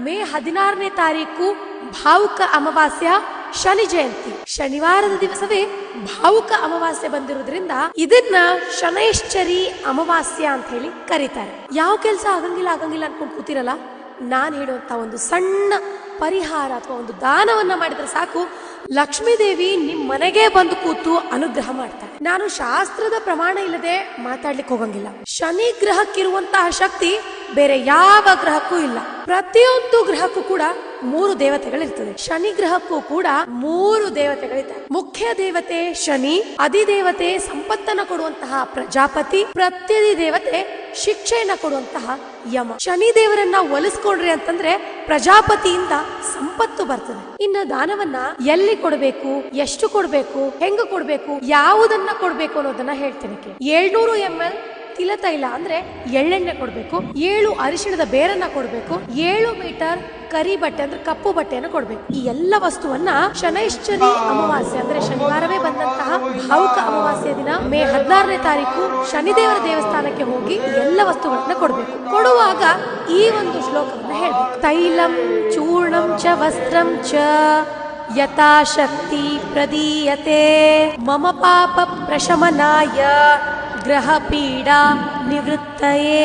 ಮೇ 16ನೇ ತಾರೀಕು ಭಾವುಕ ಅಮಾವಾಸ್ಯ ಶನಿ ಜಯಂತಿ. ಶನಿವಾರದ ದಿವಸವೇ ಭಾವುಕ ಅಮಾವಾಸ್ಯೆ ಬಂದಿರೋದ್ರಿಂದ ಇದನ್ನ ಶನೈಶ್ಚರಿ ಅಮಾವಾಸ್ಯ ಅಂತ ಹೇಳಿ ಕರೀತಾರೆ. ಯಾವ ಕೆಲಸ ಆಗಂಗಿಲ್ಲ ಅನ್ಕೊಂಡು ಕೂತಿರಲ್ಲ, ನಾನ್ ಹೇಳುವಂತ ಒಂದು ಸಣ್ಣ ಪರಿಹಾರ ಅಥವಾ ಒಂದು ದಾನವನ್ನ ಮಾಡಿದ್ರೆ ಸಾಕು, ಲಕ್ಷ್ಮೀದೇವಿ ನಿಮ್ ಮನೆಗೆ ಬಂದು ಕೂತು ಅನುಗ್ರಹ ಮಾಡ್ತಾಳೆ. ನಾನು ಶಾಸ್ತ್ರದ ಪ್ರಮಾಣ ಇಲ್ಲದೆ ಮಾತಾಡ್ಲಿಕ್ಕೆ ಹೋಗಂಗಿಲ್ಲ. ಶನಿ ಗ್ರಹಕ್ಕಿರುವಂತಹ ಶಕ್ತಿ ಬೇರೆ ಯಾವ ಗ್ರಹಕ್ಕೂ ಇಲ್ಲ. ಪ್ರತಿಯೊಂದು ಗ್ರಹಕ್ಕೂ ಕೂಡ 3 ದೇವತೆಗಳಿರ್ತದೆ. ಶನಿ ಗ್ರಹಕ್ಕೂ ಕೂಡ 3 ದೇವತೆಗಳಿದ್ದಾರೆ. ಮುಖ್ಯ ದೇವತೆ ಶನಿ, ಅಧಿದೇವತೆ ಸಂಪತ್ತನ್ನ ಕೊಡುವಂತಹ ಪ್ರಜಾಪತಿ, ಪ್ರತ್ಯಧಿ ದೇವತೆ ಶಿಕ್ಷೆಯನ್ನ ಕೊಡುವಂತಹ ಯಮ. ಶನಿ ದೇವರನ್ನ ಒಲಿಸ್ಕೊಂಡ್ರಿ ಅಂತಂದ್ರೆ ಪ್ರಜಾಪತಿಯಿಂದ ಸಂಪತ್ತು ಬರ್ತದೆ. ಇನ್ನು ದಾನವನ್ನ ಎಲ್ಲಿ ಕೊಡಬೇಕು, ಎಷ್ಟು ಕೊಡಬೇಕು, ಹೆಂಗ ಕೊಡಬೇಕು, ಯಾವುದನ್ನ ಕೊಡಬೇಕು ಅನ್ನೋದನ್ನ ಹೇಳ್ತೇನೆ. 700 ml ತಿಲತೈಲ ಅಂದ್ರೆ ಎಳ್ಳೆಣ್ಣೆ ಕೊಡ್ಬೇಕು, 7 ಅರಿಶಿಣದ ಬೇರನ್ನ ಕೊಡ್ಬೇಕು, 7 ಮೀಟರ್ ಕರಿ ಬಟ್ಟೆ ಅಂದ್ರೆ ಕಪ್ಪು ಬಟ್ಟೆಯನ್ನು ಕೊಡ್ಬೇಕು. ಈ ಎಲ್ಲ ವಸ್ತುವನ್ನ ಶನೈಶ್ಚರಿ ಅಮಾವಾಸ್ಯೆ ಅಂದ್ರೆ ಶನಿವಾರವೇ ಬಂದಂತಹ ಭಾವುಕ ಅಮಾವಾಸ್ಯೆ ದಿನ ಮೇ 16ನೇ ತಾರೀಕು ಶನಿದೇವರ ದೇವಸ್ಥಾನಕ್ಕೆ ಹೋಗಿ ಎಲ್ಲ ವಸ್ತುಗಳನ್ನ ಕೊಡ್ಬೇಕು. ಕೊಡುವಾಗ ಈ ಒಂದು ಶ್ಲೋಕವನ್ನ ಹೇಳ್ಬೇಕು. ತೈಲಂ ಚೂರ್ಣಂ ಚ ವಸ್ತ್ರಂ ಚ ಯಥಾಶಕ್ತಿ ಪ್ರದೀಯತೆ ಮಮ ಪಾಪ ಪ್ರಶಮನಾಯ ಗ್ರಹ ಪೀಡಾ ನಿವೃತ್ತಯೇ.